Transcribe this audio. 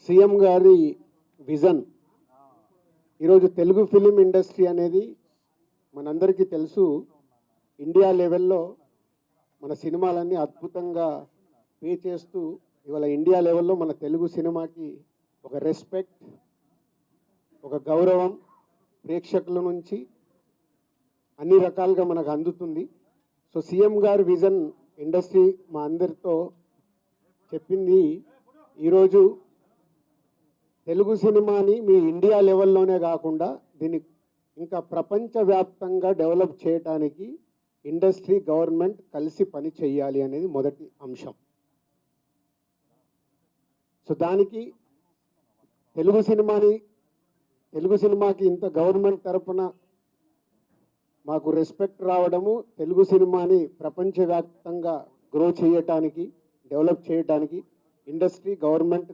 CM గారి vision. ఈరోజు Telugu film industry అనేది మనందరికీ తెలుసు, ఇండియా లెవెల్లో మన సినిమాలన్నీ అద్భుతంగా పే చేస్తూ ఇవాళ ఇండియా లెవెల్లో మన తెలుగు సినిమాకి ఒక రెస్పెక్ట్, ఒక గౌరవం ప్రేక్షకుల నుంచి అన్ని రకాలుగా మనకు అందుతుంది. సో సీఎం గారి విజన్ ఇండస్ట్రీ మా అందరితో చెప్పింది, ఈరోజు తెలుగు సినిమాని మీ ఇండియా లెవెల్లోనే కాకుండా దీన్ని ఇంకా ప్రపంచవ్యాప్తంగా డెవలప్ చేయడానికి ఇండస్ట్రీ, గవర్నమెంట్ కలిసి పని చేయాలి అనేది మొదటి అంశం. సో దానికి తెలుగు సినిమాకి ఇంత గవర్నమెంట్ తరపున మాకు రెస్పెక్ట్ రావడము, తెలుగు సినిమాని ప్రపంచవ్యాప్తంగా గ్రో చేయటానికి, డెవలప్ చేయటానికి ఇండస్ట్రీ, గవర్నమెంట్